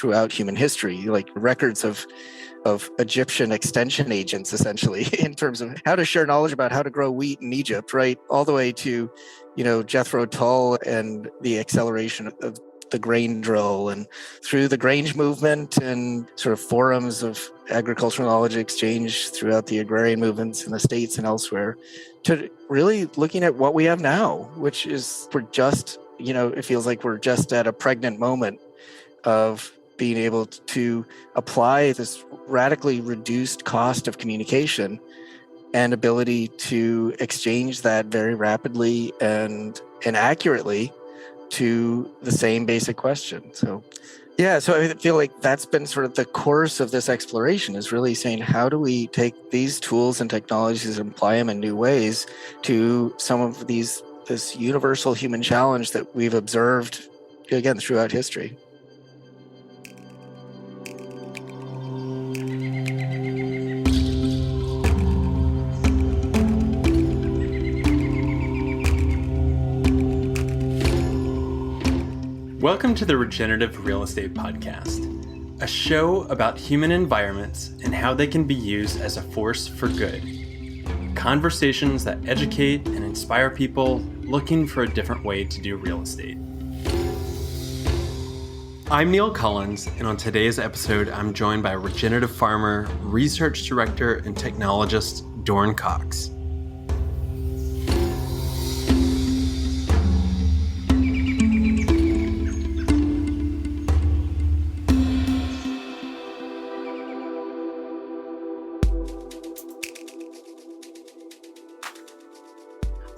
throughout human history, like records of Egyptian extension agents, essentially, in terms of how to share knowledge about how to grow wheat in Egypt, right? All the way to, Jethro Tull and the acceleration of the grain drill, and through the Grange movement and sort of forums of agricultural knowledge exchange throughout the agrarian movements in the States and elsewhere, to really looking at what we have now, which is it feels like we're just at a pregnant moment of being able to apply this radically reduced cost of communication and ability to exchange that very rapidly and accurately to the same basic question. So I feel like that's been sort of the course of this exploration, is really saying, how do we take these tools and technologies and apply them in new ways to some of this universal human challenge that we've observed, again, throughout history. Welcome to the Regenerative Real Estate Podcast, a show about human environments and how they can be used as a force for good. Conversations that educate and inspire people looking for a different way to do real estate. I'm Neil Collins, and on today's episode, I'm joined by regenerative farmer, research director, and technologist Dorn Cox.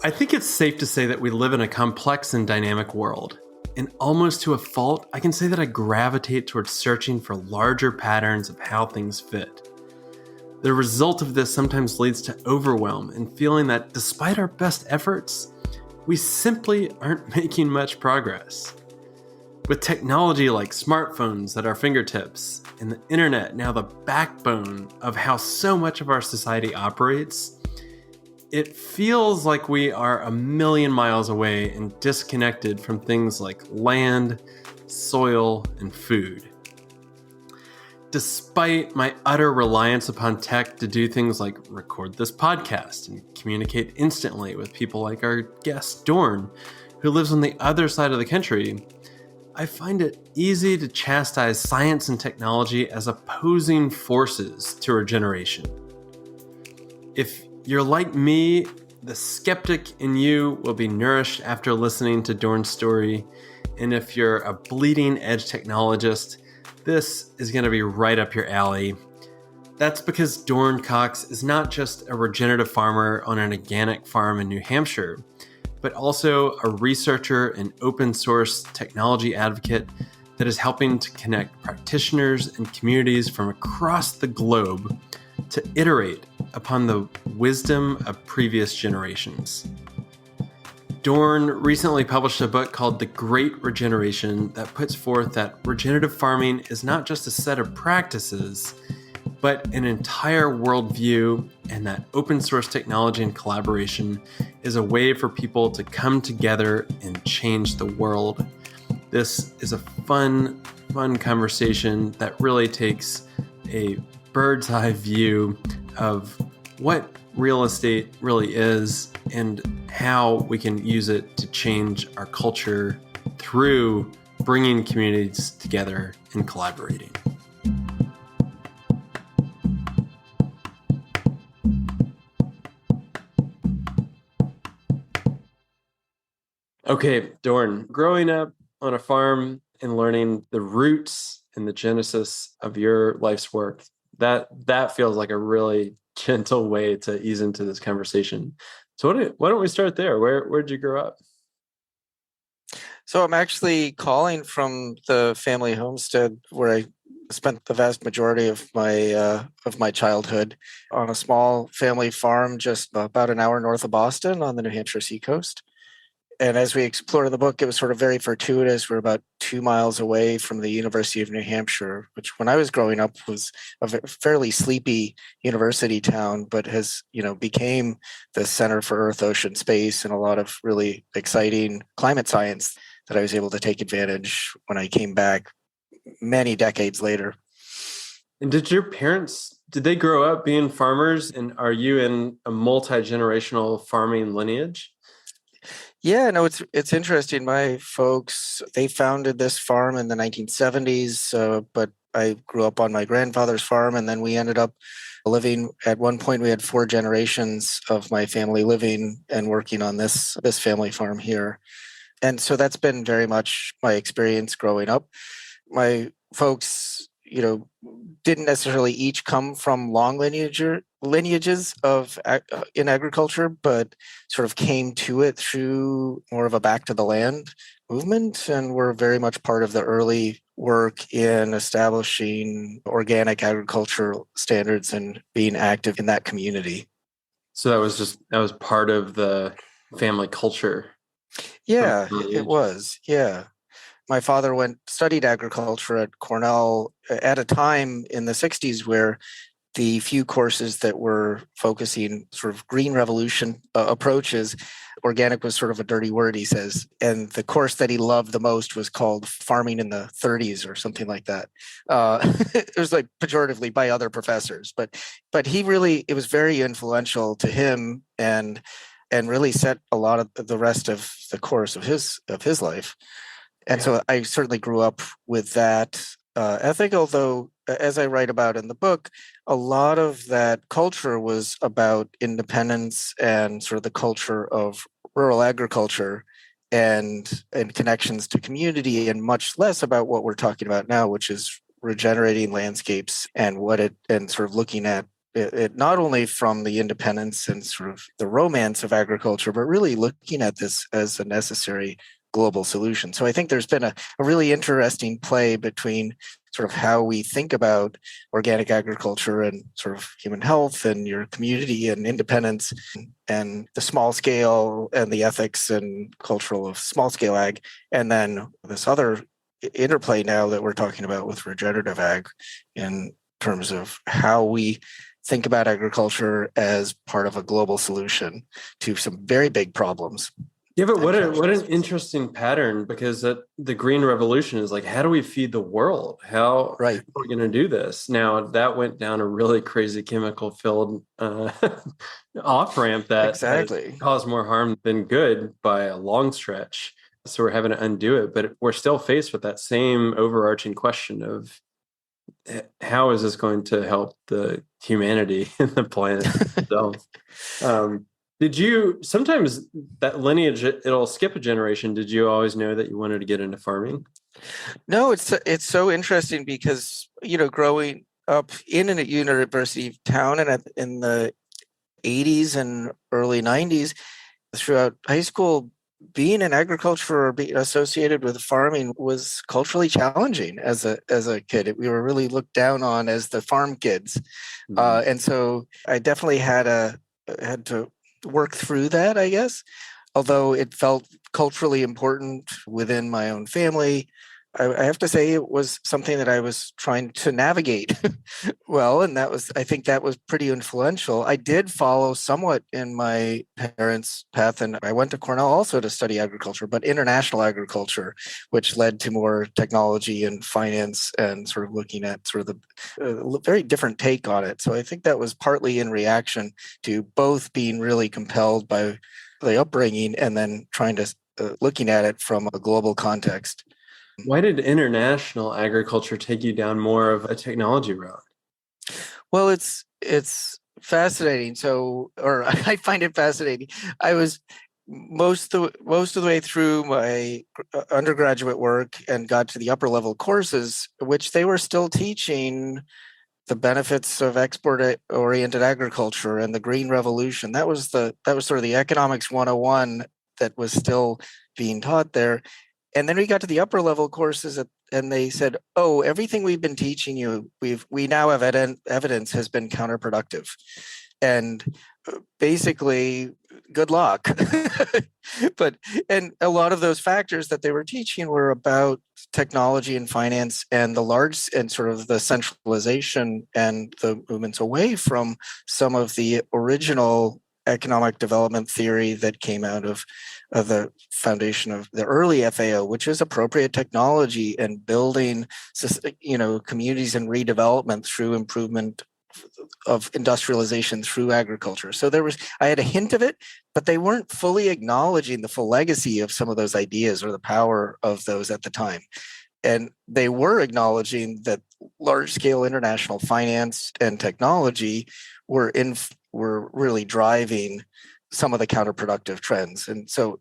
I think it's safe to say that we live in a complex and dynamic world. And almost to a fault, I can say that I gravitate towards searching for larger patterns of how things fit. The result of this sometimes leads to overwhelm and feeling that despite our best efforts, we simply aren't making much progress. With technology like smartphones at our fingertips and the internet now the backbone of how so much of our society operates, it feels like we are a million miles away and disconnected from things like land, soil, and food. Despite my utter reliance upon tech to do things like record this podcast and communicate instantly with people like our guest Dorn, who lives on the other side of the country, I find it easy to chastise science and technology as opposing forces to regeneration. If you're like me, the skeptic in you will be nourished after listening to Dorn's story. And if you're a bleeding edge technologist, this is going to be right up your alley. That's because Dorn Cox is not just a regenerative farmer on an organic farm in New Hampshire, but also a researcher and open source technology advocate that is helping to connect practitioners and communities from across the globe to iterate upon the wisdom of previous generations. Dorn recently published a book called The Great Regeneration that puts forth that regenerative farming is not just a set of practices, but an entire worldview, and that open source technology and collaboration is a way for people to come together and change the world. This is a fun conversation that really takes a bird's eye view of what real estate really is and how we can use it to change our culture through bringing communities together and collaborating. Okay, Dorn, growing up on a farm and learning the roots and the genesis of your life's work, that feels like a really gentle way to ease into this conversation. So why don't we start there? Where did you grow up? So I'm actually calling from the family homestead where I spent the vast majority of my childhood, on a small family farm just about an hour north of Boston on the New Hampshire seacoast. And as we explore the book, it was sort of very fortuitous. We're about 2 miles away from the University of New Hampshire, which when I was growing up was a fairly sleepy university town, but has, became the center for Earth, Ocean, Space, and a lot of really exciting climate science that I was able to take advantage when I came back many decades later. And did your parents, did they grow up being farmers? And are you in a multi-generational farming lineage? Yeah, no, it's interesting. My folks, they founded this farm in the 1970s, but I grew up on my grandfather's farm, and then we ended up living. At one point, we had four generations of my family living and working on this family farm here, and so that's been very much my experience growing up. My folks, didn't necessarily each come from long lineages in agriculture, but sort of came to it through more of a back to the land movement, and were very much part of the early work in establishing organic agricultural standards and being active in that community. So that was part of the family culture from Yeah, an early it age. was. Yeah. My father studied agriculture at Cornell at a time in the 60s where the few courses that were focusing sort of green revolution approaches, organic was sort of a dirty word, he says. And the course that he loved the most was called Farming in the 30s or something like that. It was like pejoratively by other professors, but it was very influential to him and really set a lot of the rest of the course of his life. And Yeah. so I certainly grew up with that ethic, although, as I write about in the book, a lot of that culture was about independence and sort of the culture of rural agriculture and connections to community, and much less about what we're talking about now, which is regenerating landscapes and sort of looking at it not only from the independence and sort of the romance of agriculture, but really looking at this as a necessary global solution. So I think there's been a really interesting play between sort of how we think about organic agriculture and sort of human health and your community and independence, and the small scale and the ethics and cultural of small scale ag, and then this other interplay now that we're talking about with regenerative ag in terms of how we think about agriculture as part of a global solution to some very big problems. Yeah, but what an interesting pattern, because the Green Revolution is like, how do we feed the world? How Right. are we going to do this? Now, that went down a really crazy chemical filled off ramp that has Exactly. caused more harm than good by a long stretch. So we're having to undo it, but we're still faced with that same overarching question of how is this going to help the humanity and the planet itself? Did you sometimes that lineage, it'll skip a generation? Did you always know that you wanted to get into farming? No, it's so interesting because growing up in a university town and in the 80s and early 90s, throughout high school, being in agriculture or being associated with farming was culturally challenging as a kid. We were really looked down on as the farm kids, and so I definitely had to work through that, I guess. Although it felt culturally important within my own family, I have to say it was something that I was trying to navigate well, and I think that was pretty influential. I did follow somewhat in my parents' path, and I went to Cornell also to study agriculture, but international agriculture, which led to more technology and finance and sort of looking at sort of the very different take on it. So I think that was partly in reaction to both being really compelled by the upbringing and then trying to looking at it from a global context. Why did international agriculture take you down more of a technology route? Well, fascinating. So, or I find it fascinating. I was most of the way through my undergraduate work and got to the upper level courses, which they were still teaching the benefits of export oriented agriculture and the green revolution. That was sort of the economics 101 that was still being taught there. And then we got to the upper level courses and they said, "Oh, everything we've been teaching you, we now have evidence has been counterproductive." And basically, good luck. And a lot of those factors that they were teaching were about technology and finance and the large and sort of the centralization and the movements away from some of the original economic development theory that came out of the foundation of the early FAO, which is appropriate technology and building, communities and redevelopment through improvement of industrialization through agriculture. So I had a hint of it, but they weren't fully acknowledging the full legacy of some of those ideas or the power of those at the time. And they were acknowledging that large-scale international finance and technology were really driving some of the counterproductive trends. And so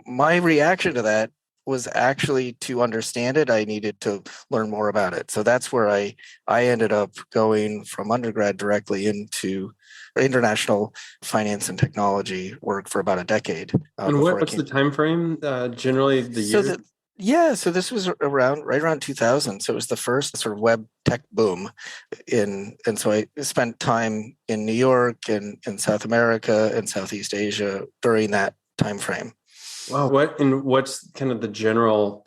my reaction to that was actually to understand it, I needed to learn more about it. So that's where I ended up going from undergrad directly into international finance and technology work for about a decade. And what's the time frame? Generally, the year. So this was right around 2000. So it was the first sort of web tech boom, and so I spent time in New York and in South America and Southeast Asia during that time frame. Wow. What's kind of the general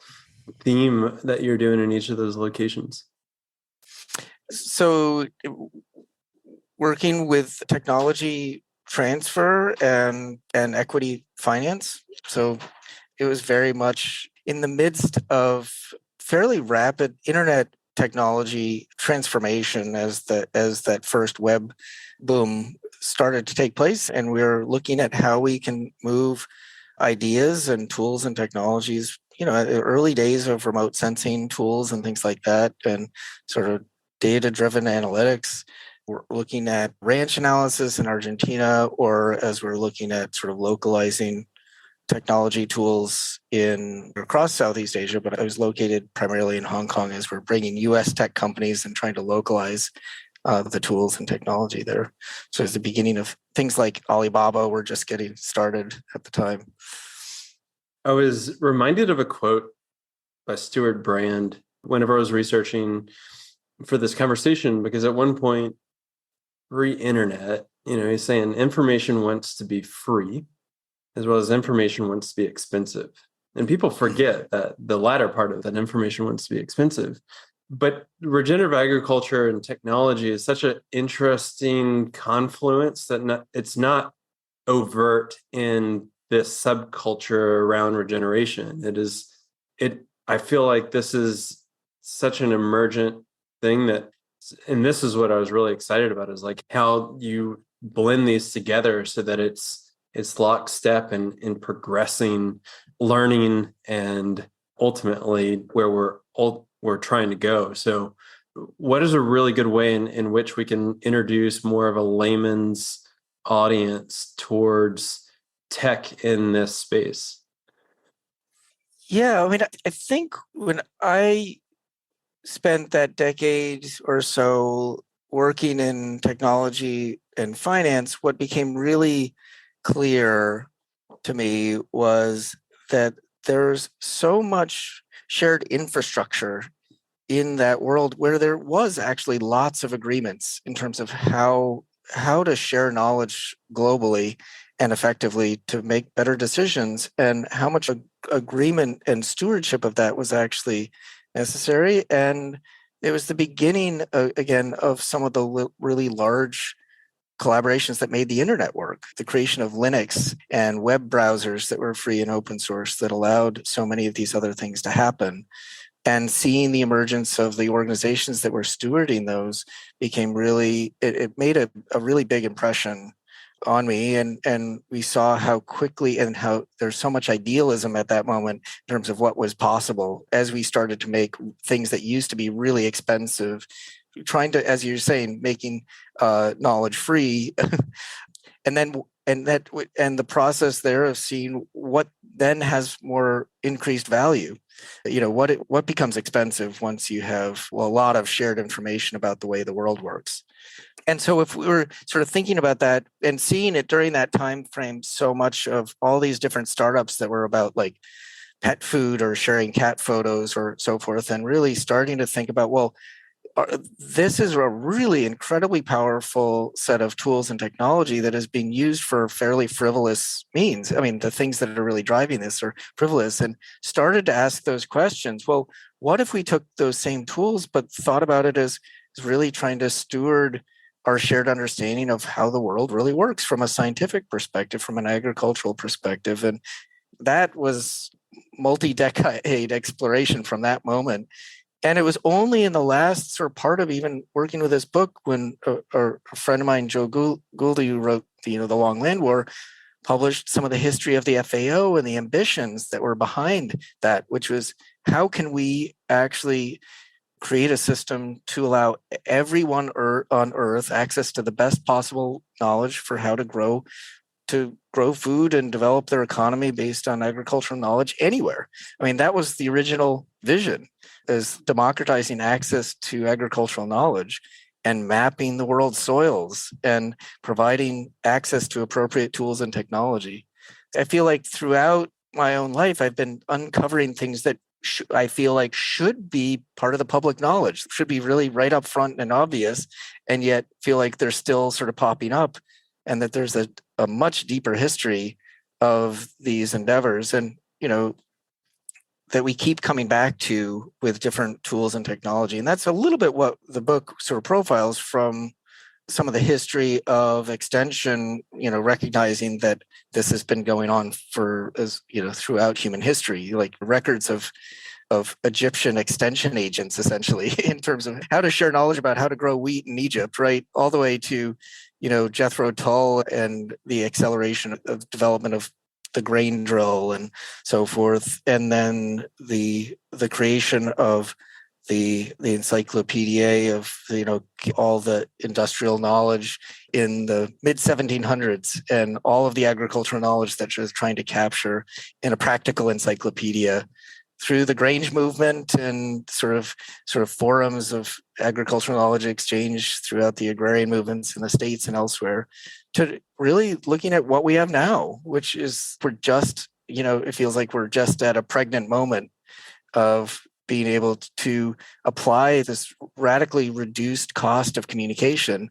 theme that you're doing in each of those locations? So working with technology transfer and equity finance. So it was very much in the midst of fairly rapid internet technology transformation as that first web boom started to take place. And we were looking at how we can move ideas and tools and technologies, early days of remote sensing tools and things like that, and sort of data-driven analytics. We're looking at ranch analysis in Argentina, or as we're looking at sort of localizing technology tools across Southeast Asia, but I was located primarily in Hong Kong as we're bringing US tech companies and trying to localize the tools and technology there. So it's the beginning of things like Alibaba were just getting started at the time. I was reminded of a quote by Stewart Brand whenever I was researching for this conversation, because at one point, pre-internet, he's saying information wants to be free, as well as information wants to be expensive. And people forget that the latter part of that, information wants to be expensive. But regenerative agriculture and technology is such an interesting confluence that it's not overt in this subculture around regeneration. I feel like this is such an emergent thing and this is what I was really excited about, is like how you blend these together so that it's lockstep in progressing, learning, and ultimately where we're trying to go. So what is a really good way in which we can introduce more of a layman's audience towards tech in this space? Yeah, I mean, I think when I spent that decade or so working in technology and finance, what became really clear to me was that there's so much shared infrastructure in that world where there was actually lots of agreements in terms of how to share knowledge globally and effectively to make better decisions, and how much agreement and stewardship of that was actually necessary. And it was the beginning, again, of some of the really large collaborations that made the internet work. The creation of Linux and web browsers that were free and open source that allowed so many of these other things to happen. And seeing the emergence of the organizations that were stewarding those became it made a really big impression on me. And we saw how quickly and how there's so much idealism at that moment in terms of what was possible as we started to make things that used to be really expensive, trying to, as you're saying, making knowledge free. And the process there of seeing what then has more increased value. What becomes expensive once you have a lot of shared information about the way the world works. And so if we were sort of thinking about that and seeing it during that time frame, so much of all these different startups that were about like pet food or sharing cat photos or so forth, and really starting to think about, this is a really incredibly powerful set of tools and technology that is being used for fairly frivolous means. I mean, the things that are really driving this are frivolous, and started to ask those questions. Well, what if we took those same tools but thought about it as really trying to steward our shared understanding of how the world really works from a scientific perspective, from an agricultural perspective. And that was multi-decade exploration from that moment. And it was only in the last sort of part of even working with this book when a friend of mine, Joe Gouldy, who wrote the Long Land War, published some of the history of the FAO and the ambitions that were behind that, which was how can we actually create a system to allow everyone on Earth access to the best possible knowledge for how to grow food and develop their economy based on agricultural knowledge anywhere. I mean, that was the original vision, is democratizing access to agricultural knowledge and mapping the world's soils and providing access to appropriate tools and technology. I feel like throughout my own life, I've been uncovering things that I feel like should be part of the public knowledge, should be really right up front and obvious, and yet feel like they're still sort of popping up, and that there's a much deeper history of these endeavors, and that we keep coming back to with different tools and technology. And that's a little bit what the book sort of profiles from some of the history of extension, recognizing that this has been going on throughout human history, like records of Egyptian extension agents, essentially, in terms of how to share knowledge about how to grow wheat in Egypt, right? All the way to, Jethro Tull and the acceleration of development of the grain drill and so forth. And then the creation of the encyclopedia of, all the industrial knowledge in the mid 1700s, and all of the agricultural knowledge that she was trying to capture in a practical encyclopedia through the Grange movement and sort of forums of agricultural knowledge exchange throughout the agrarian movements in the States and elsewhere, to really looking at what we have now, which is it feels like we're just at a pregnant moment of being able to apply this radically reduced cost of communication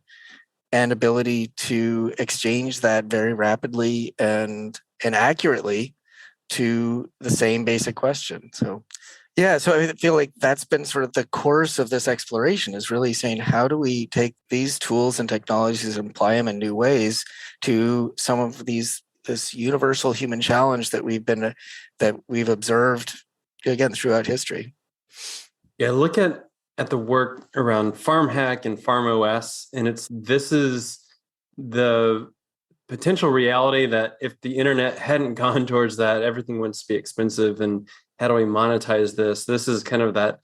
and ability to exchange that very rapidly and accurately to the same basic question. So I feel like that's been sort of the course of this exploration, is really saying, how do we take these tools and technologies and apply them in new ways to some of this universal human challenge that we've observed, again, throughout history. Yeah, look at the work around Farm Hack and Farm OS, and this is the potential reality that if the internet hadn't gone towards that, everything would be expensive. And how do we monetize this? This is kind of that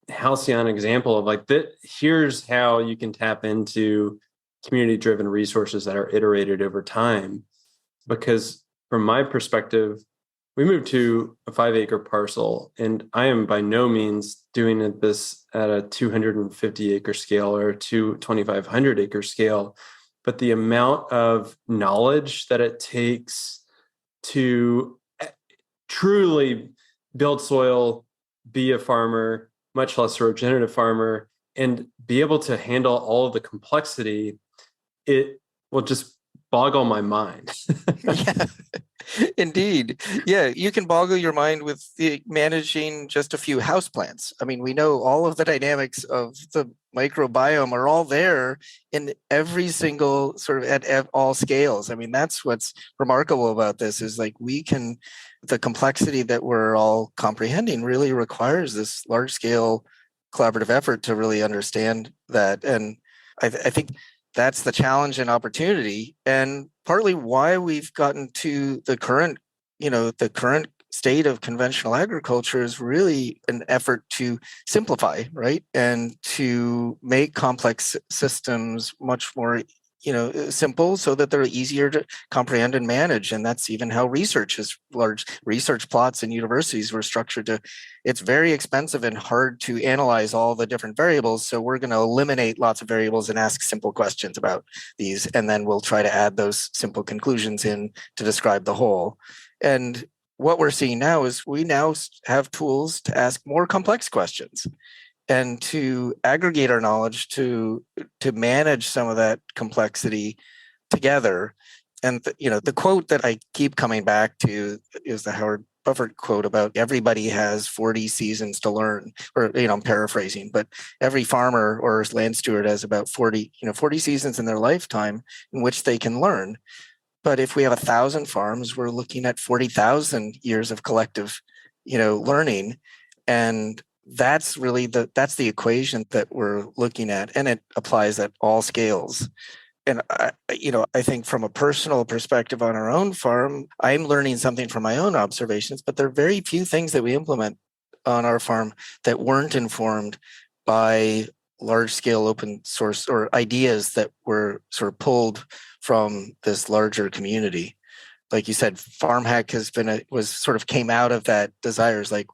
halcyon example of like, here's how you can tap into community-driven resources that are iterated over time. Because from my perspective, we moved to a 5-acre parcel, and I am by no means doing this at a 250-acre scale or a 2,500-acre scale. But the amount of knowledge that it takes to truly build soil, be a farmer, much less a regenerative farmer, and be able to handle all of the complexity, it will just boggle my mind. Yeah, indeed. Yeah, you can boggle your mind with managing just a few houseplants. I mean, we know all of the dynamics of the microbiome are all there in every single sort of at all scales. I mean, that's what's remarkable about this, is like the complexity that we're all comprehending really requires this large scale collaborative effort to really understand that. And I think that's the challenge and opportunity, and partly why we've gotten to the current state of conventional agriculture is really an effort to simplify, right? And to make complex systems much more simple, so that they're easier to comprehend and manage. And that's even how large research plots in universities were structured it's very expensive and hard to analyze all the different variables. So we're going to eliminate lots of variables and ask simple questions about these. And then we'll try to add those simple conclusions in to describe the whole. And what we're seeing now is we now have tools to ask more complex questions and to aggregate our knowledge to manage some of that complexity together. And the quote that I keep coming back to is the Howard Buffett quote about everybody has 40 seasons to learn, or, I'm paraphrasing, but every farmer or land steward has about 40 seasons in their lifetime in which they can learn. But if we have 1,000 farms, we're looking at 40,000 years of collective, learning. And that's really that's the equation that we're looking at. And it applies at all scales. And I think from a personal perspective on our own farm, I'm learning something from my own observations, but there are very few things that we implement on our farm that weren't informed by large scale open source or ideas that were sort of pulled from this larger community. Like you said, Farm Hack came out of that desires. Like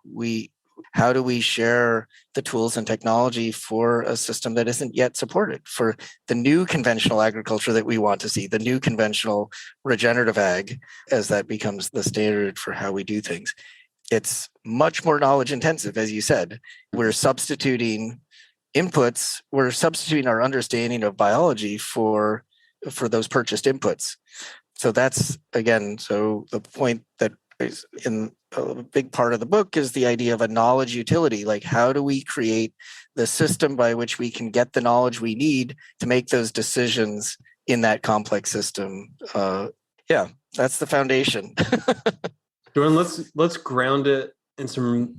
how do we share the tools and technology for a system that isn't yet supported, for the new conventional agriculture that we want to see, the new conventional regenerative ag, as that becomes the standard for how we do things. It's much more knowledge intensive, as you said. We're substituting inputs, we're substituting our understanding of biology for those purchased inputs. So that's, again, the point that is in a big part of the book is the idea of a knowledge utility. Like, how do we create the system by which we can get the knowledge we need to make those decisions in that complex system? That's the foundation. Dorn, let's ground it in some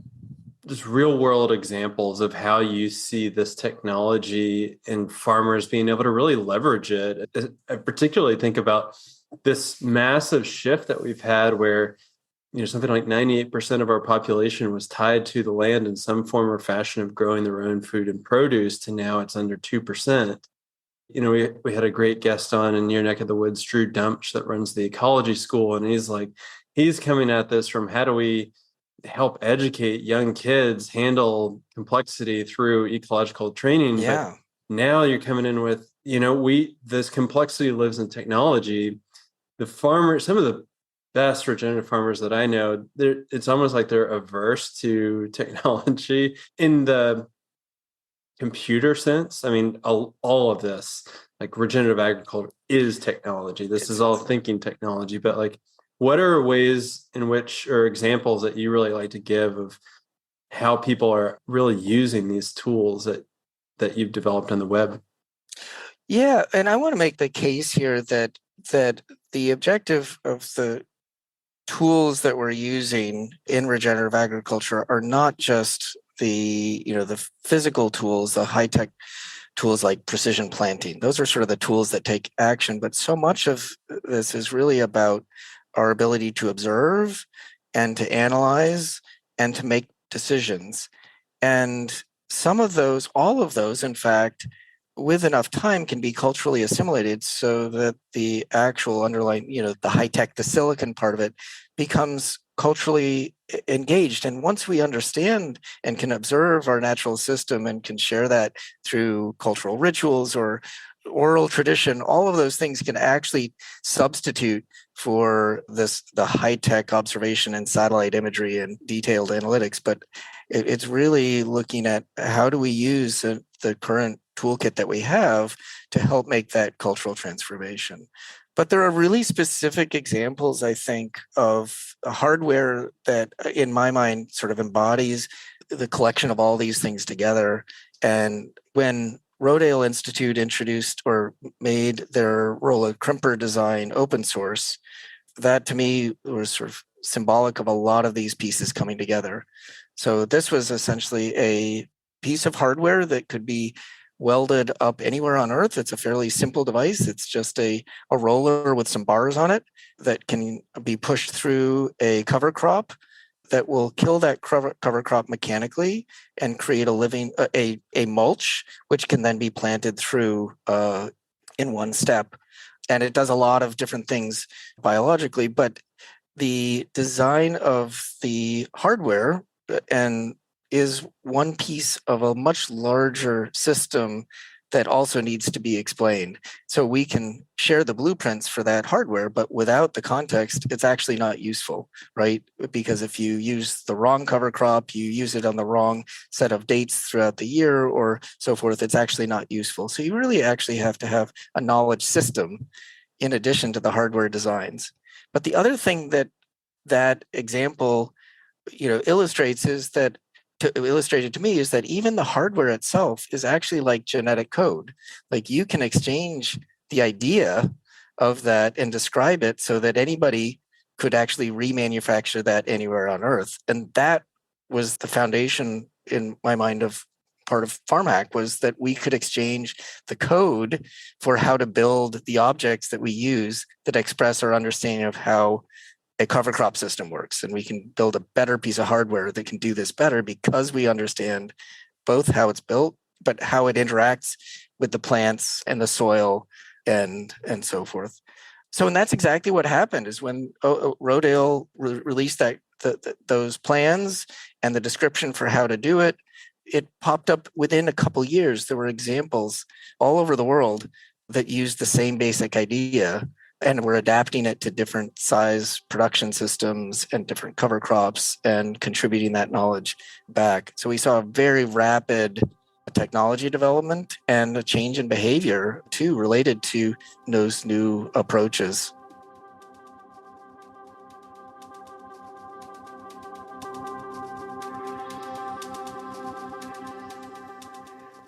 just real world examples of how you see this technology and farmers being able to really leverage it. I particularly think about this massive shift that we've had where something like 98% of our population was tied to the land in some form or fashion of growing their own food and produce, to now it's under 2%. We had a great guest on in your neck of the woods, Drew Dumpsch, that runs the Ecology School. And he's coming at this from how do we help educate young kids handle complexity through ecological training. Yeah. But now you're coming in with, this complexity lives in technology. The farmers, some of the best regenerative farmers that I know, it's almost like they're averse to technology in the computer sense. I mean, all of this, like regenerative agriculture is technology. This is all thinking technology, but what are ways in which, or examples that you really like to give of how people are really using these tools that you've developed on the web? Yeah, and I want to make the case here that the objective of the tools that we're using in regenerative agriculture are not just the physical tools, the high-tech tools like precision planting. Those are sort of the tools that take action, but so much of this is really about our ability to observe and to analyze and to make decisions. And all of those, in fact, with enough time can be culturally assimilated so that the actual underlying, the high-tech, the silicon part of it becomes culturally engaged. And once we understand and can observe our natural system and can share that through cultural rituals or oral tradition, all of those things can actually substitute for the high-tech observation and satellite imagery and detailed analytics. But it's really looking at how do we use the current toolkit that we have to help make that cultural transformation. But there are really specific examples, I think, of hardware that, in my mind, sort of embodies the collection of all these things together. And when Rodale Institute introduced or made their roller crimper design open source, that to me was sort of symbolic of a lot of these pieces coming together. So this was essentially a piece of hardware that could be welded up anywhere on Earth. It's a fairly simple device. It's just a roller with some bars on it that can be pushed through a cover crop that will kill that cover crop mechanically and create a mulch, which can then be planted through in one step. And it does a lot of different things biologically, but the design of the hardware is one piece of a much larger system that also needs to be explained. So we can share the blueprints for that hardware, but without the context, it's actually not useful, right? Because if you use the wrong cover crop, you use it on the wrong set of dates throughout the year or so forth, it's actually not useful. So you really actually have to have a knowledge system in addition to the hardware designs. But the other thing that example illustrates is that illustrated to me is that even the hardware itself is actually like genetic code. Like you can exchange the idea of that and describe it so that anybody could actually remanufacture that anywhere on Earth. And that was the foundation in my mind of part of FarmHack, was that we could exchange the code for how to build the objects that we use that express our understanding of how a cover crop system works. And we can build a better piece of hardware that can do this better because we understand both how it's built, but how it interacts with the plants and the soil and so forth. So, and that's exactly what happened is when Rodale released those plans and the description for how to do it, it popped up within a couple years. There were examples all over the world that used the same basic idea, and we're adapting it to different size production systems and different cover crops and contributing that knowledge back. So we saw a very rapid technology development and a change in behavior too, related to those new approaches.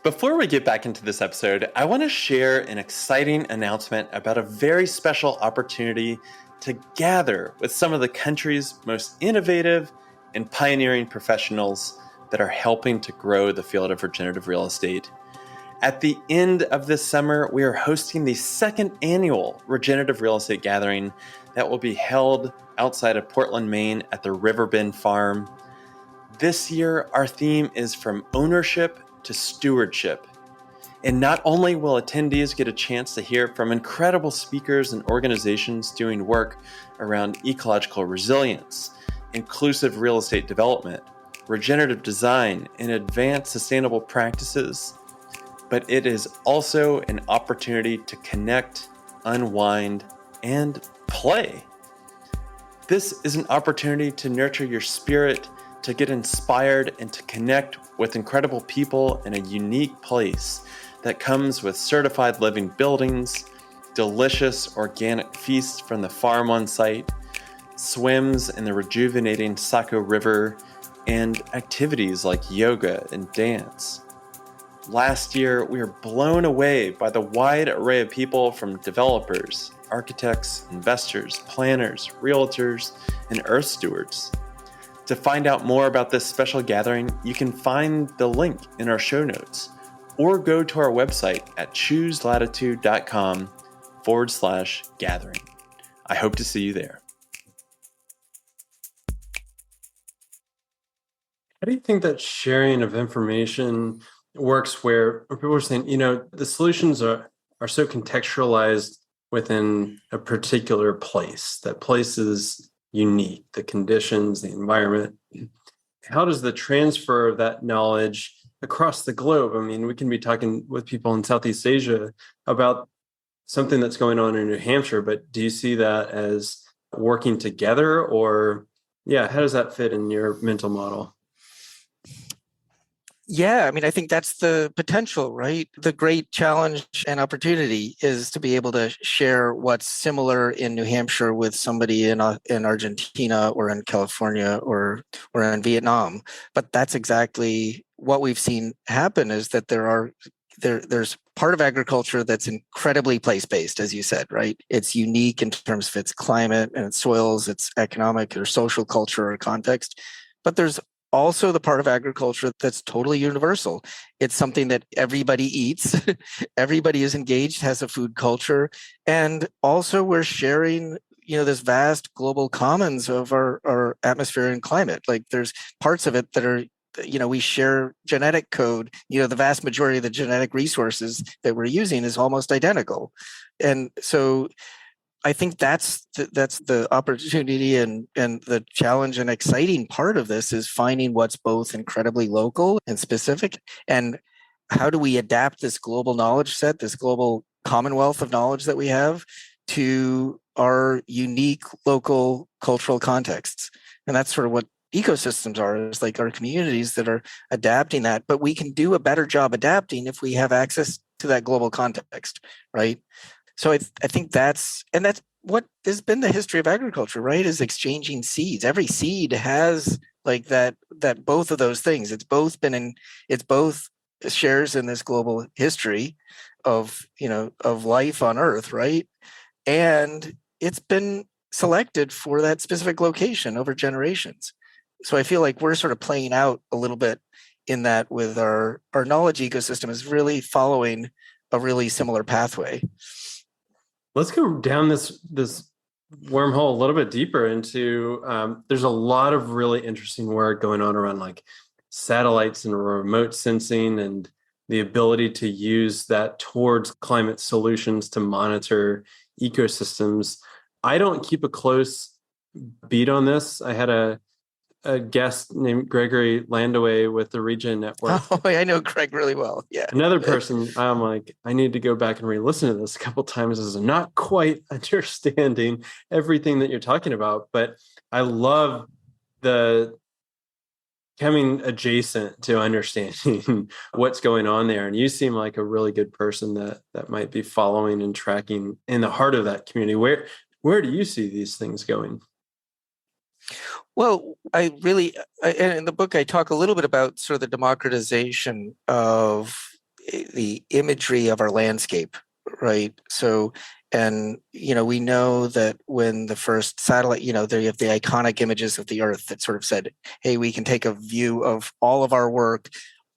Before we get back into this episode, I want to share an exciting announcement about a very special opportunity to gather with some of the country's most innovative and pioneering professionals that are helping to grow the field of regenerative real estate. At the end of this summer, we are hosting the second annual Regenerative Real Estate Gathering that will be held outside of Portland, Maine at the Riverbend Farm. This year, our theme is from ownership to stewardship. And not only will attendees get a chance to hear from incredible speakers and organizations doing work around ecological resilience, inclusive real estate development, regenerative design, and advanced sustainable practices, but it is also an opportunity to connect, unwind, and play. This is an opportunity to nurture your spirit, to get inspired, and to connect with incredible people in a unique place that comes with certified living buildings, delicious organic feasts from the farm on site, swims in the rejuvenating Saco River, and activities like yoga and dance. Last year, we were blown away by the wide array of people from developers, architects, investors, planners, realtors, and earth stewards. To find out more about this special gathering, you can find the link in our show notes or go to our website at chooselatitude.com/gathering. I hope to see you there. How do you think that sharing of information works where people are saying, the solutions are so contextualized within a particular place, that place is unique, the conditions, the environment. How does the transfer of that knowledge across the globe? I mean, we can be talking with people in Southeast Asia about something that's going on in New Hampshire, but do you see that as working together, or how does that fit in your mental model? Yeah, I mean, I think that's the potential, right? The great challenge and opportunity is to be able to share what's similar in New Hampshire with somebody in Argentina or in California or in Vietnam. But that's exactly what we've seen happen, is that there's part of agriculture that's incredibly place-based, as you said, right? It's unique in terms of its climate and its soils, its economic or social culture or context. But there's also the part of agriculture that's totally universal. It's something that everybody eats, everybody is engaged, has a food culture, and also we're sharing, this vast global commons of our atmosphere and climate. Like there's parts of it that are, we share genetic code. The vast majority of the genetic resources that we're using is almost identical. And so I think that's the opportunity and the challenge and exciting part of this is finding what's both incredibly local and specific, and how do we adapt this global knowledge set, this global commonwealth of knowledge that we have, to our unique local cultural contexts. And that's sort of what ecosystems are, is like our communities that are adapting that. But we can do a better job adapting if we have access to that global context, right? So I think that's what has been the history of agriculture, right? Is exchanging seeds. Every seed has like that both of those things, it's both shares in this global history of of life on Earth, right? And it's been selected for that specific location over generations. So I feel like we're sort of playing out a little bit in that with our knowledge ecosystem is really following a really similar pathway. Let's go down this wormhole a little bit deeper into there's a lot of really interesting work going on around like satellites and remote sensing and the ability to use that towards climate solutions to monitor ecosystems. I don't keep a close beat on this. I had a guest named Gregory Landaway with the Regen Network. Oh, I know Craig really well. Yeah. Another person, I'm like, I need to go back and re-listen to this a couple times as I'm not quite understanding everything that you're talking about. But I love the coming adjacent to understanding what's going on there. And you seem like a really good person that might be following and tracking in the heart of that community. Where do you see these things going? Well, and in the book, I talk a little bit about sort of the democratization of the imagery of our landscape, right? So, and, we know that when the first satellite, there you have the iconic images of the Earth that sort of said, hey, we can take a view of all of our work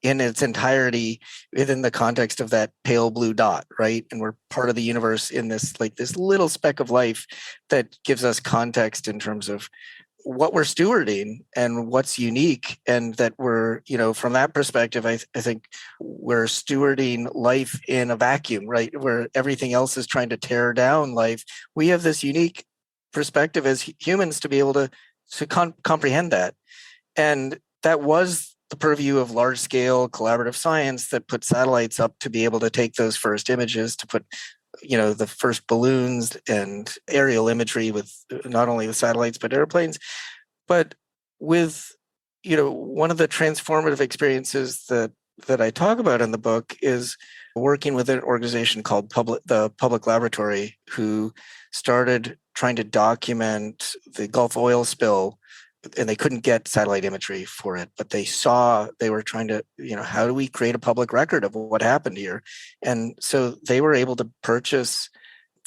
in its entirety within the context of that pale blue dot, right? And we're part of the universe in this, like this little speck of life that gives us context in terms of what we're stewarding and what's unique, and that we're, from that perspective, I think we're stewarding life in a vacuum, right? Where everything else is trying to tear down life. We have this unique perspective as humans to be able to comprehend that. And that was the purview of large scale collaborative science that put satellites up to be able to take those first images, to put the first balloons and aerial imagery with not only the satellites but airplanes. But with one of the transformative experiences that I talk about in the book is working with an organization called the Public Laboratory, who started trying to document the Gulf oil spill, and they couldn't get satellite imagery for it, but they were trying to, how do we create a public record of what happened here? And so they were able to purchase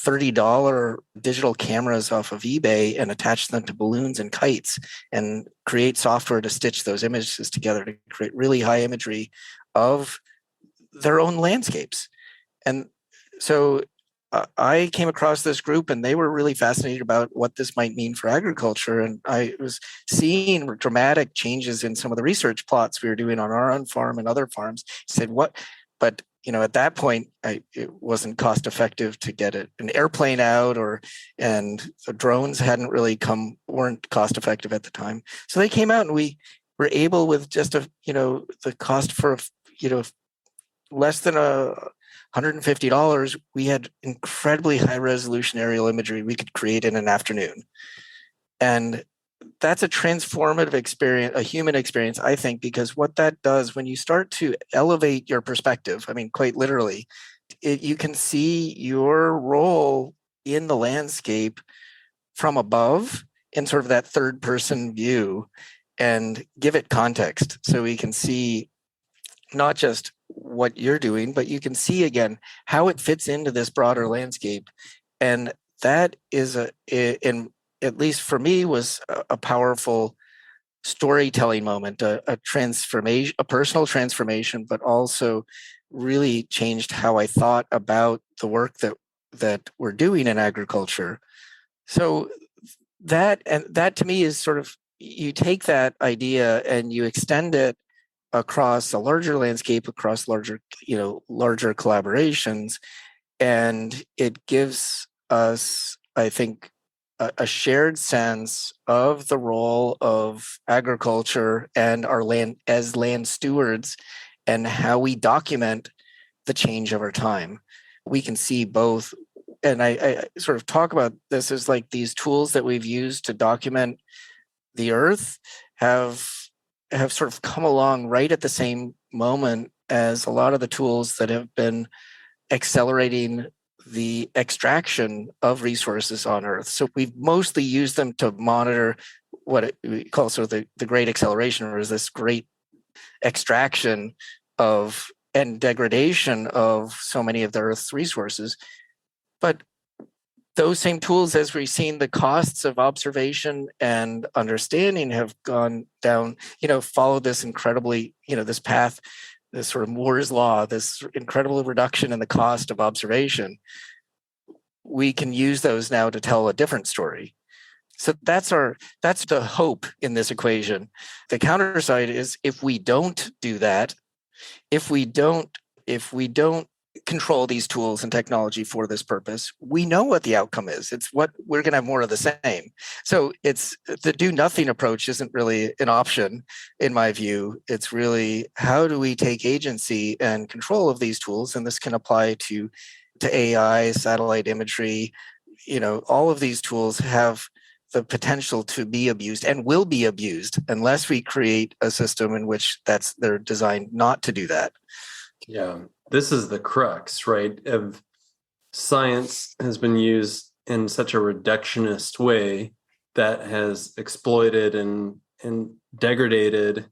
$30 digital cameras off of eBay and attach them to balloons and kites and create software to stitch those images together to create really high imagery of their own landscapes. And so I came across this group, and they were really fascinated about what this might mean for agriculture. And I was seeing dramatic changes in some of the research plots we were doing on our own farm and other farms. I said, what? But at that point, it wasn't cost effective to get an airplane out, and the drones weren't cost effective at the time. So they came out, and we were able, with just the cost for less than $150, we had incredibly high resolution aerial imagery we could create in an afternoon. And that's a transformative experience, a human experience, I think, because what that does when you start to elevate your perspective, I mean, quite literally, you can see your role in the landscape from above in sort of that third person view and give it context. So we can see not just what you're doing, but you can see again how it fits into this broader landscape. And that is at least for me, was a powerful storytelling moment, a transformation, a personal transformation, but also really changed how I thought about the work that we're doing in agriculture. So that to me is sort of, you take that idea and you extend it across a larger landscape, across larger collaborations, and it gives us, I think, a shared sense of the role of agriculture and our land as land stewards, and how we document the change of our time. We can see both, and I sort of talk about this as like these tools that we've used to document the earth have sort of come along right at the same moment as a lot of the tools that have been accelerating the extraction of resources on Earth. So we've mostly used them to monitor we call sort of the great acceleration, or is this great extraction of and degradation of so many of the Earth's resources. But those same tools, as we've seen, the costs of observation and understanding have gone down, follow this incredibly, this path, this sort of Moore's law, this incredible reduction in the cost of observation. We can use those now to tell a different story. So that's the hope in this equation. The counter side is if we don't do that, if we don't control these tools and technology for this purpose, we know what the outcome is. It's what we're going to have more of the same. So it's the do nothing approach isn't really an option in my view. It's really how do we take agency and control of these tools, and this can apply to AI, satellite imagery. All of these tools have the potential to be abused and will be abused unless we create a system in which they're designed not to do that. Yeah, this is the crux, right? Of science has been used in such a reductionist way that has exploited and degraded.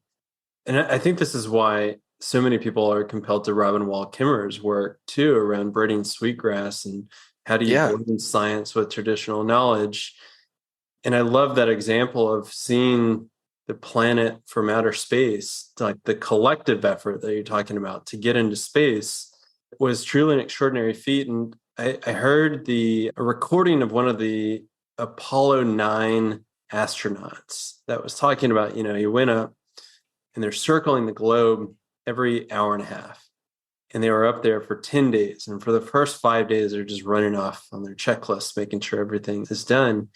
And I think this is why so many people are compelled to Robin Wall Kimmerer's work too, around breeding sweetgrass and how do you blend science with traditional knowledge. And I love that example of seeing the planet from outer space, like the collective effort that you're talking about to get into space was truly an extraordinary feat. And I heard a recording of one of the Apollo 9 astronauts that was talking about, you went up and they're circling the globe every hour and a half. And they were up there for 10 days. And for the first 5 days, they're just running off on their checklist, making sure everything is done.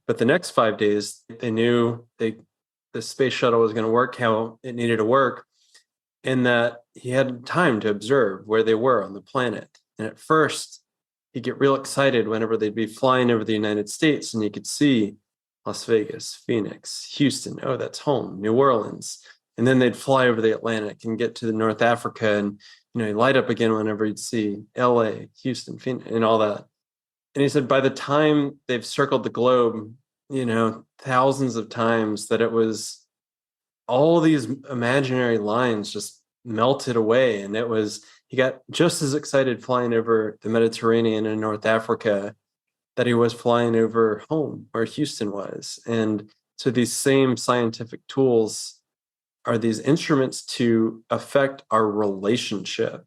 But the next 5 days, they knew the space shuttle was going to work how it needed to work, and that he had time to observe where they were on the planet. And at first, he'd get real excited whenever they'd be flying over the United States, and you could see Las Vegas, Phoenix, Houston. Oh, that's home, New Orleans. And then they'd fly over the Atlantic and get to the North Africa, and he'd light up again whenever he'd see LA, Houston, Phoenix, and all that. And he said by the time they've circled the globe, thousands of times, that it was all these imaginary lines just melted away. And he got just as excited flying over the Mediterranean in North Africa that he was flying over home where Houston was. And so these same scientific tools are these instruments to affect our relationship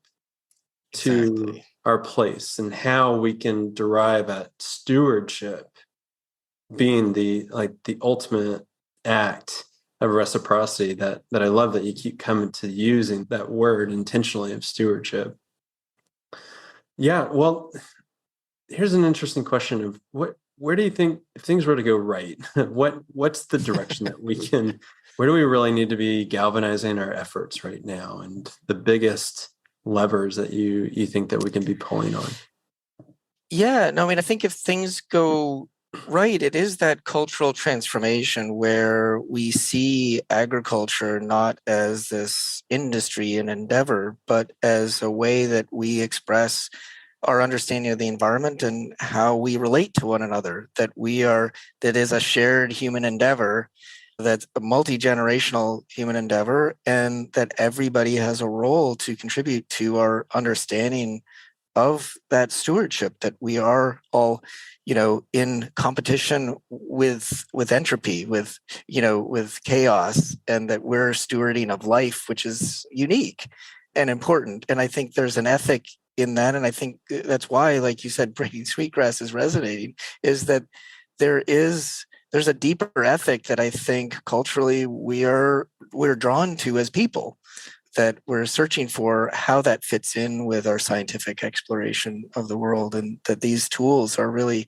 to our place and how we can derive at stewardship being the ultimate act of reciprocity that I love that you keep coming to using that word intentionally of stewardship. Yeah, well, here's an interesting question of where do you think if things were to go right, what's the direction that where do we really need to be galvanizing our efforts right now, and the biggest levers that you think that we can be pulling on? Yeah, no, I think if things go right, it is that cultural transformation where we see agriculture not as this industry and endeavor, but as a way that we express our understanding of the environment and how we relate to one another, that is a shared human endeavor, that's a multi-generational human endeavor, and that everybody has a role to contribute to our understanding of that stewardship, that we are all, in competition with entropy, with chaos, and that we're stewarding of life, which is unique and important. And I think there's an ethic in that. And I think that's why, like you said, breeding sweetgrass is resonating, is that there's a deeper ethic that I think culturally we're drawn to as people, that we're searching for how that fits in with our scientific exploration of the world, and that these tools are really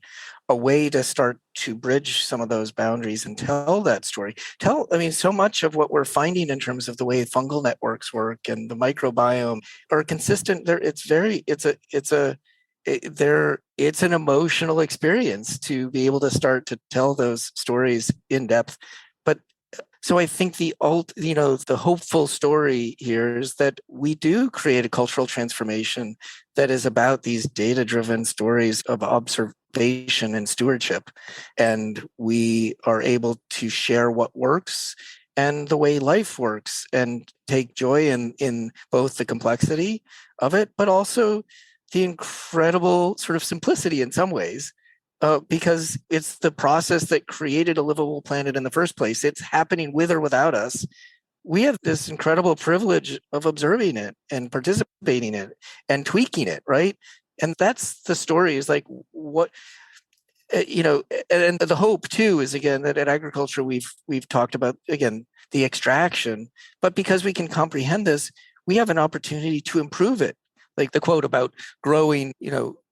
a way to start to bridge some of those boundaries and tell that story. So much of what we're finding in terms of the way fungal networks work and the microbiome are consistent. It's an emotional experience to be able to start to tell those stories in depth. But so I think the hopeful story here is that we do create a cultural transformation that is about these data-driven stories of conservation and stewardship. And we are able to share what works and the way life works and take joy in both the complexity of it, but also the incredible sort of simplicity in some ways, because it's the process that created a livable planet in the first place. It's happening with or without us. We have this incredible privilege of observing it and participating in it and tweaking it, right? And that's the story, is like what, and the hope too is, again, that at agriculture we've talked about, again, the extraction, but because we can comprehend this, we have an opportunity to improve it. Like the quote about growing,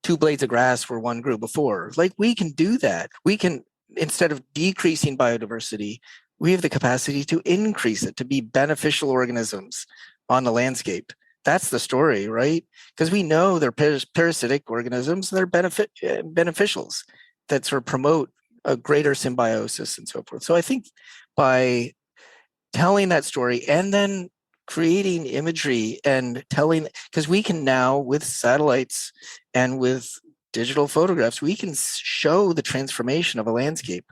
two blades of grass where one grew before. Like, we can do that. We can, instead of decreasing biodiversity, we have the capacity to increase it, to be beneficial organisms on the landscape. That's the story, right? Because we know they're parasitic organisms, they're beneficials that sort of promote a greater symbiosis and so forth. So I think by telling that story and then creating imagery and telling, because we can now, with satellites and with digital photographs, we can show the transformation of a landscape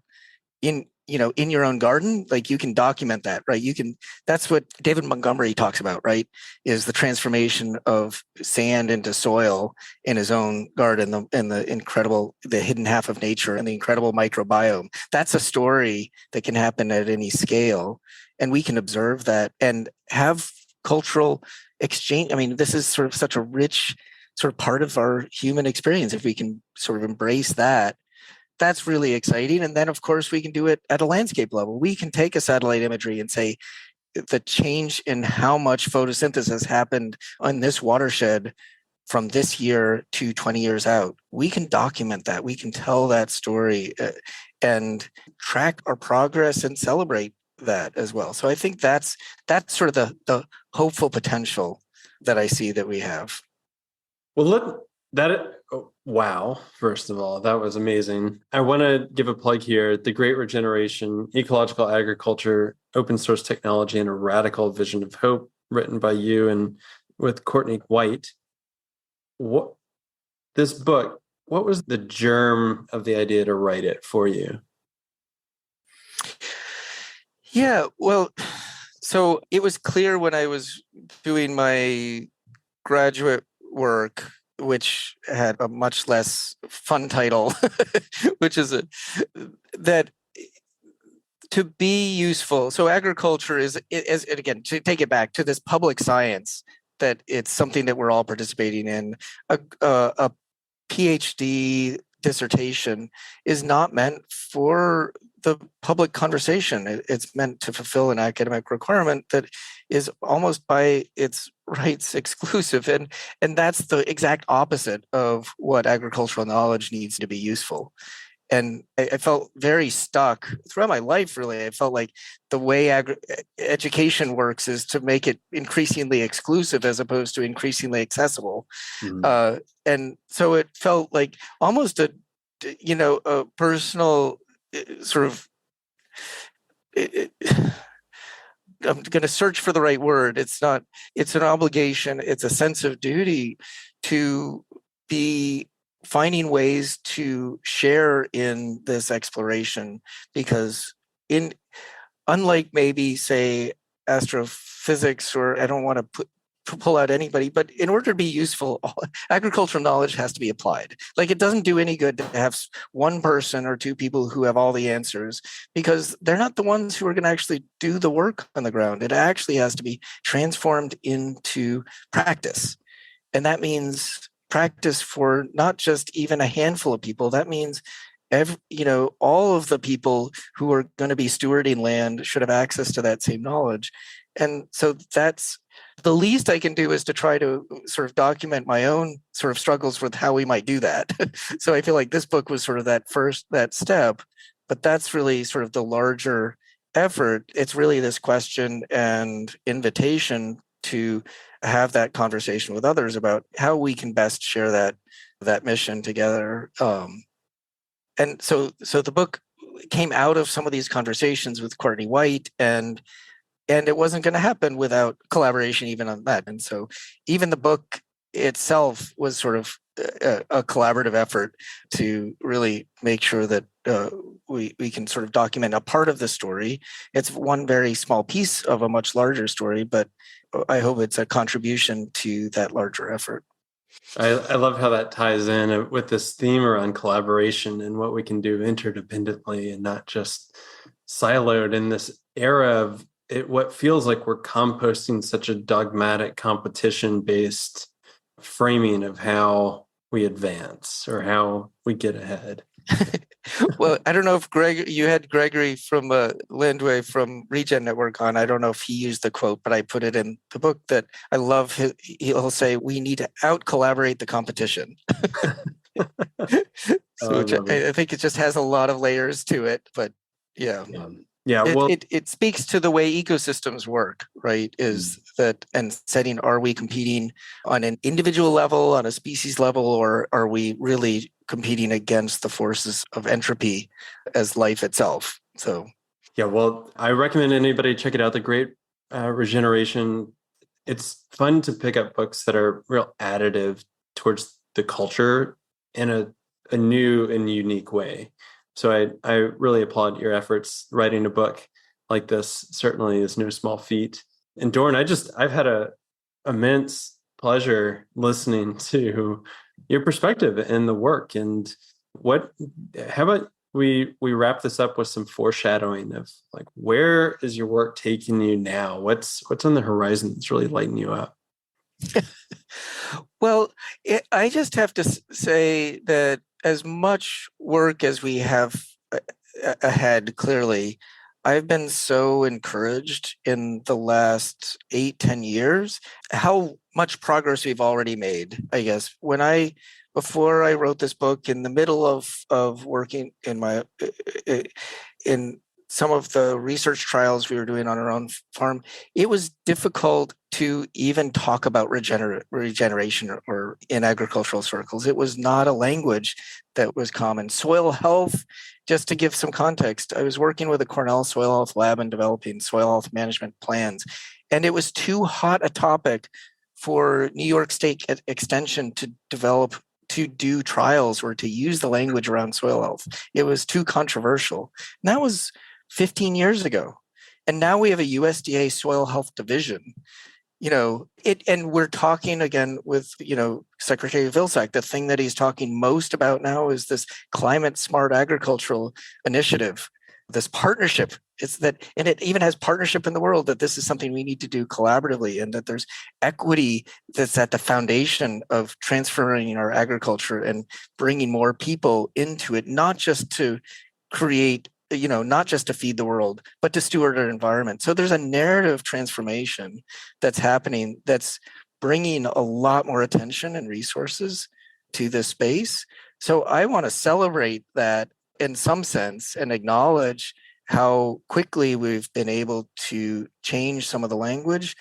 in your own garden. Like, you can document that, right? That's what David Montgomery talks about, right? Is the transformation of sand into soil in his own garden, and the hidden half of nature and the incredible microbiome. That's a story that can happen at any scale. And we can observe that and have cultural exchange. I mean, this is sort of such a rich sort of part of our human experience. If we can sort of embrace that, that's really exciting. And then, of course, we can do it at a landscape level. We can take a satellite imagery and say the change in how much photosynthesis happened on this watershed from this year to 20 years out. We can document that. We can tell that story and track our progress and celebrate that as well. So I think that's sort of the hopeful potential that I see that we have. Well, look, wow, first of all, that was amazing. I want to give a plug here. The Great Regeneration, Ecological Agriculture, Open Source Technology, and a Radical Vision of Hope, written by you and with Courtney White. This book, what was the germ of the idea to write it for you? Yeah, well, so it was clear when I was doing my graduate work, which had a much less fun title, which is that to be useful. So agriculture is, again, to take it back to this public science, that it's something that we're all participating in. A PhD dissertation is not meant for the public conversation. It's meant to fulfill an academic requirement that is almost by its rights exclusive. And that's the exact opposite of what agricultural knowledge needs to be useful. And I felt very stuck throughout my life, really. I felt like the way education works is to make it increasingly exclusive as opposed to increasingly accessible. Mm-hmm. And so it felt like almost a personal sort of, I'm going to search for the right word. It's an obligation. It's a sense of duty to be finding ways to share in this exploration, because unlike maybe, say, astrophysics, or I don't want to pull out anybody, but in order to be useful, agricultural knowledge has to be applied. Like, it doesn't do any good to have one person or two people who have all the answers, because they're not the ones who are going to actually do the work on the ground. It actually has to be transformed into practice. And that means practice for not just even a handful of people. That means all of the people who are going to be stewarding land should have access to that same knowledge. And so that's the least I can do, is to try to sort of document my own sort of struggles with how we might do that. So I feel like this book was sort of that step, but that's really sort of the larger effort. It's really this question and invitation to have that conversation with others about how we can best share that mission together. And so the book came out of some of these conversations with Courtney White, and it wasn't going to happen without collaboration even on that. And so even the book itself was sort of a collaborative effort to really make sure that we can sort of document a part of the story. It's one very small piece of a much larger story, but I hope it's a contribution to that larger effort. I love how that ties in with this theme around collaboration and what we can do interdependently and not just siloed in this era of it, what feels like we're composting such a dogmatic competition-based framing of how we advance or how we get ahead. Well, I don't know if you had Gregory from Landway from Regen Network on. I don't know if he used the quote, but I put it in the book that I love. He'll say, "We need to out collaborate the competition." Which I think it just has a lot of layers to it. But yeah. Well, it speaks to the way ecosystems work, right? Is that and setting, are we competing on an individual level, on a species level, or are we really competing against the forces of entropy as life itself? So, well, I recommend anybody check it out. The Great Regeneration. It's fun to pick up books that are real additive towards the culture in a new and unique way. So I really applaud your efforts. Writing a book like this certainly is no small feat. And Dorn, I've had a immense pleasure listening to your perspective and the work. And how about we wrap this up with some foreshadowing of like, where is your work taking you now? What's on the horizon that's really lighting you up? Well, I just have to say that as much work as we have ahead, clearly, I've been so encouraged in the last 8-10 years, how much progress we've already made, I guess. Before I wrote this book, in the middle of working in some of the research trials we were doing on our own farm, it was difficult to even talk about regeneration or in agricultural circles. It was not a language that was common. Soil health, just to give some context, I was working with a Cornell soil health lab and developing soil health management plans, and it was too hot a topic for New York State Extension to do trials or to use the language around soil health. It was too controversial. And that was 15 years ago. And now we have a USDA soil health division. And we're talking again with, Secretary Vilsack. The thing that he's talking most about now is this climate smart agricultural initiative, this partnership. And it even has partnership in the world, that this is something we need to do collaboratively, and that there's equity that's at the foundation of transferring our agriculture and bringing more people into it, not just to create, not just to feed the world, but to steward our environment. So there's a narrative transformation that's happening that's bringing a lot more attention and resources to this space. So I want to celebrate that in some sense and acknowledge how quickly we've been able to change some of the language,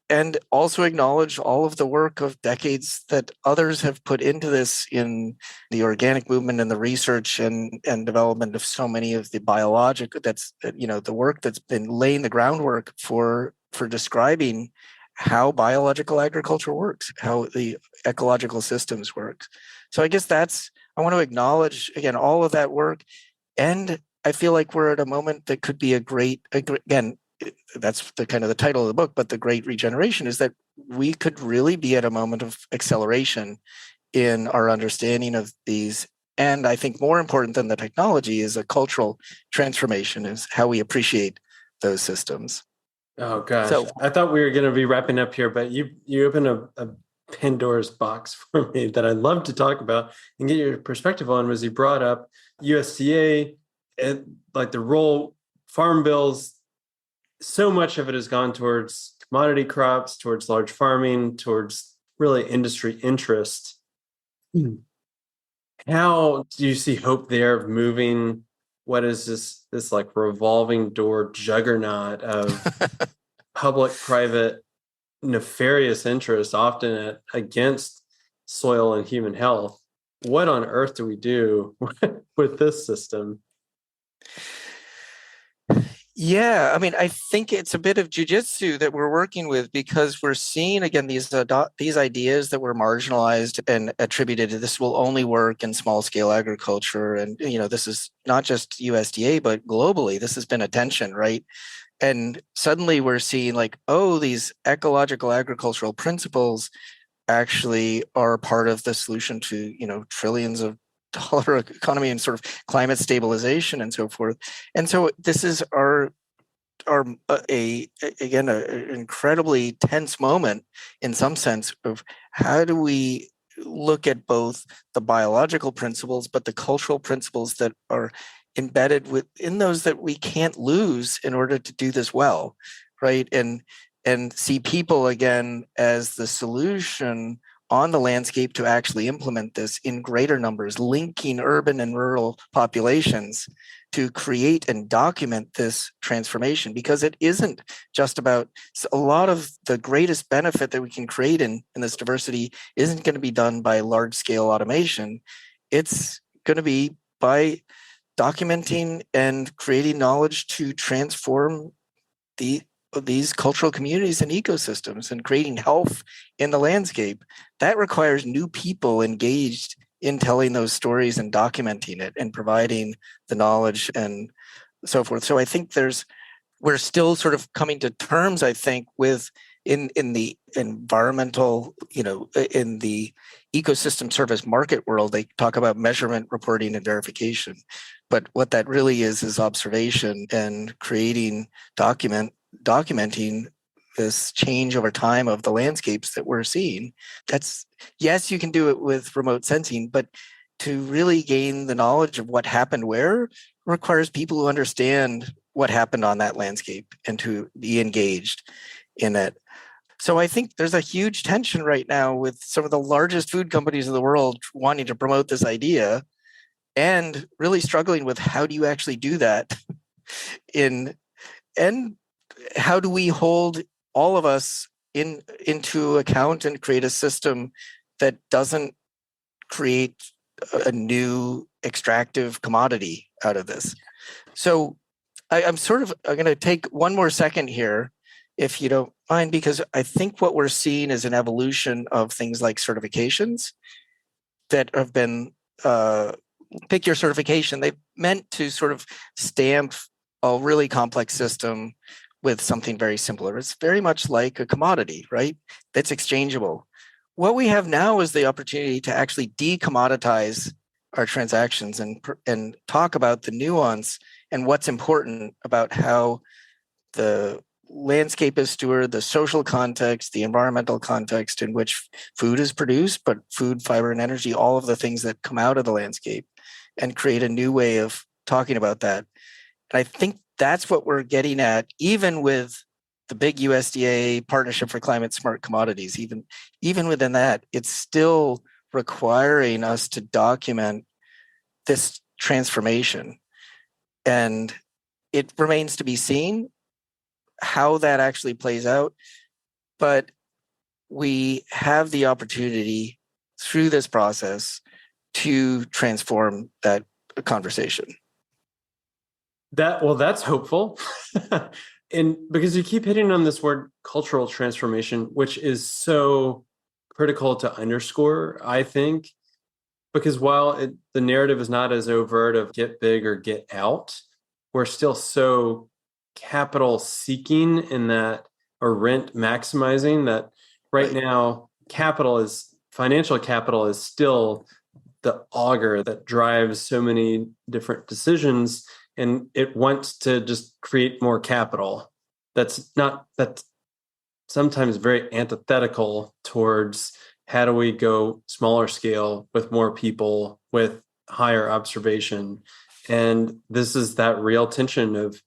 and also acknowledge all of the work of decades that others have put into this in the organic movement and the research and development of so many of the the work that's been laying the groundwork for describing how biological agriculture works, how the ecological systems work. So I guess I want to acknowledge again all of that work, and I feel like we're at a moment that could be again, that's the kind of the title of the book, but the Great Regeneration is that we could really be at a moment of acceleration in our understanding of these. And I think more important than the technology is a cultural transformation, is how we appreciate those systems. Oh gosh, so, I thought we were going to be wrapping up here, but you opened a Pandora's box for me that I'd love to talk about and get your perspective on. Was you brought up USDA and like the role farm bills. So much of it has gone towards commodity crops, towards large farming, towards really industry interest. How do you see hope there of moving? What is this like revolving door juggernaut of public-private nefarious interests, often against soil and human health? What on earth do we do with this system? Yeah, I mean, I think it's a bit of jujitsu that we're working with because we're seeing again these ideas that were marginalized and attributed to this will only work in small scale agriculture, and this is not just USDA but globally. This has been a tension, right? And suddenly we're seeing like, oh, these ecological agricultural principles actually are part of the solution to trillions of dollar economy and sort of climate stabilization and so forth. And so this is our again an incredibly tense moment in some sense of how do we look at both the biological principles but the cultural principles that are embedded within those that we can't lose in order to do this well, right? And see people again as the solution on the landscape to actually implement this in greater numbers, linking urban and rural populations to create and document this transformation, because it isn't just about a lot of the greatest benefit that we can create in this diversity isn't going to be done by large scale automation. It's going to be by documenting and creating knowledge to transform these cultural communities and ecosystems and creating health in the landscape. That requires new people engaged in telling those stories and documenting it and providing the knowledge and so forth. So I think we're still sort of coming to terms, I think, with in the environmental, in the ecosystem service market world, they talk about measurement, reporting, and verification. But what that really is observation and creating documenting this change over time of the landscapes that we're seeing. That's, yes, you can do it with remote sensing, but to really gain the knowledge of what happened where requires people who understand what happened on that landscape and to be engaged in it. So I think there's a huge tension right now with some of the largest food companies in the world wanting to promote this idea and really struggling with how do you actually do that in and how do we hold all of us into account and create a system that doesn't create a new extractive commodity out of this. So I'm going to take one more second here, if you don't mind, because I think what we're seeing is an evolution of things like certifications that have been, pick your certification. They've meant to sort of stamp a really complex system with something very simpler. It's very much like a commodity, right? That's exchangeable. What we have now is the opportunity to actually decommoditize our transactions and talk about the nuance and what's important about how the landscape is stewarded, the social context, the environmental context in which food is produced, but food, fiber, and energy, all of the things that come out of the landscape, and create a new way of talking about that. And I think that's what we're getting at, even with the big USDA partnership for climate smart commodities. Even within that, it's still requiring us to document this transformation. And it remains to be seen how that actually plays out. But we have the opportunity through this process to transform that conversation. That's hopeful. And because you keep hitting on this word cultural transformation, which is so critical to underscore, I think, because while the narrative is not as overt of get big or get out, we're still so capital seeking in that, or rent maximizing, that right now financial capital is still the auger that drives so many different decisions, and it wants to just create more capital. That's sometimes very antithetical towards how do we go smaller scale with more people with higher observation. And this is that real tension of,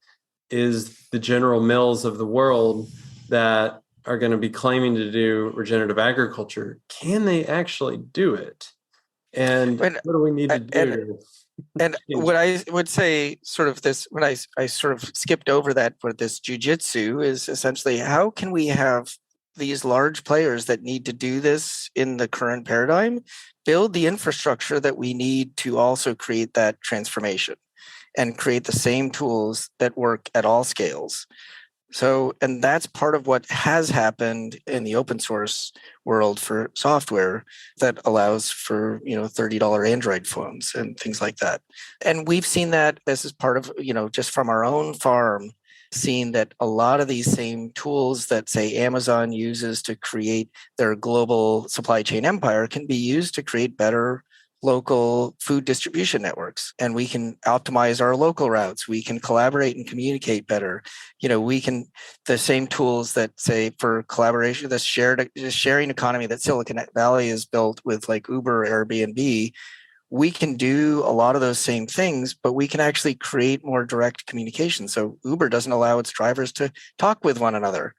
is the General Mills of the world that are going to be claiming to do regenerative agriculture, can they actually do it? And what do we need to do? And what I would say, sort of this, when I sort of skipped over that for this jujitsu, is essentially how can we have these large players that need to do this in the current paradigm build the infrastructure that we need to also create that transformation? and create the same tools that work at all scales. So, and that's part of what has happened in the open source world for software that allows for, $30 Android phones and things like that. And we've seen that this is part of, just from our own farm, seen that a lot of these same tools that, say, Amazon uses to create their global supply chain empire can be used to create better local food distribution networks. And we can optimize our local routes. We can collaborate and communicate better. The same tools that, say, for collaboration, the sharing economy that Silicon Valley has built with like Uber, Airbnb, we can do a lot of those same things, but we can actually create more direct communication. So Uber doesn't allow its drivers to talk with one another.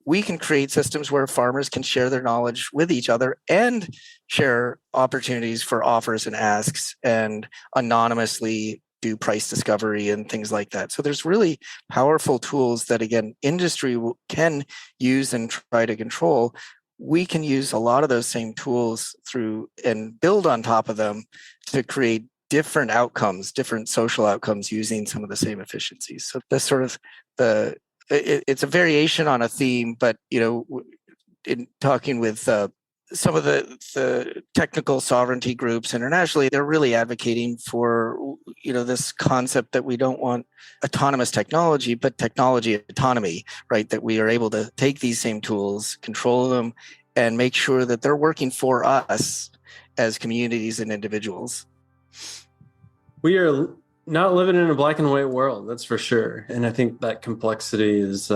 We can create systems where farmers can share their knowledge with each other and share opportunities for offers and asks and anonymously do price discovery and things like that. So there's really powerful tools that, again, industry can use and try to control. We can use a lot of those same tools through and build on top of them to create different outcomes, different social outcomes using some of the same efficiencies. So that's sort of it's a variation on a theme, but, in talking with some of the technical sovereignty groups internationally, they're really advocating for, this concept that we don't want autonomous technology, but technology autonomy, right? That we are able to take these same tools, control them, and make sure that they're working for us as communities and individuals. We are not living in a black and white world, that's for sure. And I think that complexity is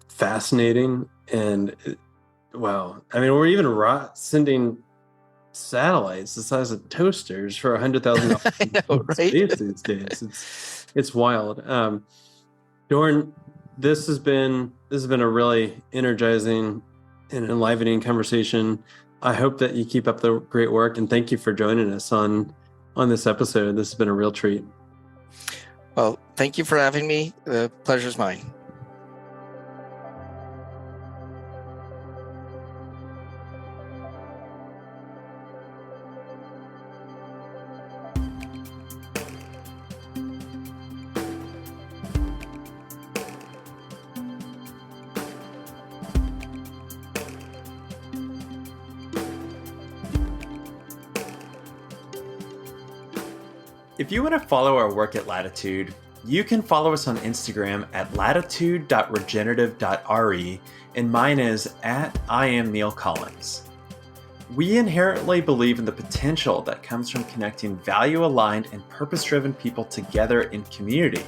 fascinating. And wow, I mean, we're even sending satellites the size of toasters for $100,000 right? space these days. It's wild. Dorn, this has been a really energizing and enlivening conversation. I hope that you keep up the great work, and thank you for joining us on this episode. This has been a real treat. Well, thank you for having me. The pleasure's mine. If you want to follow our work at Latitude, you can follow us on Instagram at latitude.regenerative.re, and mine is at I am Neil Collins. We inherently believe in the potential that comes from connecting value-aligned and purpose-driven people together in community.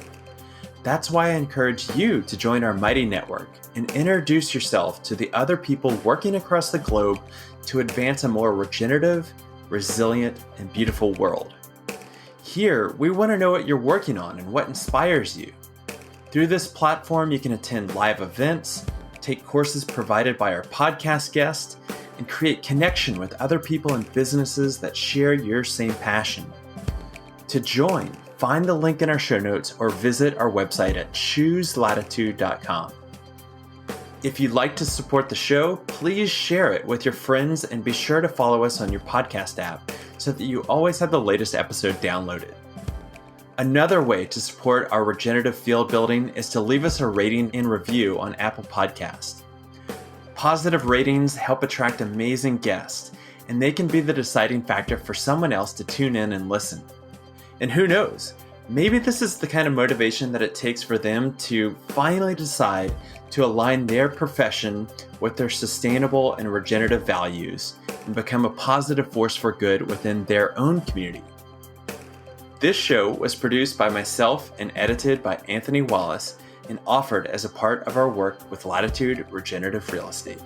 That's why I encourage you to join our mighty network and introduce yourself to the other people working across the globe to advance a more regenerative, resilient, and beautiful world. Here, we want to know what you're working on and what inspires you. Through this platform, you can attend live events, take courses provided by our podcast guests, and create connection with other people and businesses that share your same passion. To join, find the link in our show notes or visit our website at chooselatitude.com. If you'd like to support the show, please share it with your friends and be sure to follow us on your podcast app so that you always have the latest episode downloaded. Another way to support our regenerative field building is to leave us a rating and review on Apple Podcasts. Positive ratings help attract amazing guests, and they can be the deciding factor for someone else to tune in and listen. And who knows, maybe this is the kind of motivation that it takes for them to finally decide to align their profession with their sustainable and regenerative values and become a positive force for good within their own community. This show was produced by myself and edited by Anthony Wallace and offered as a part of our work with Latitude Regenerative Real Estate.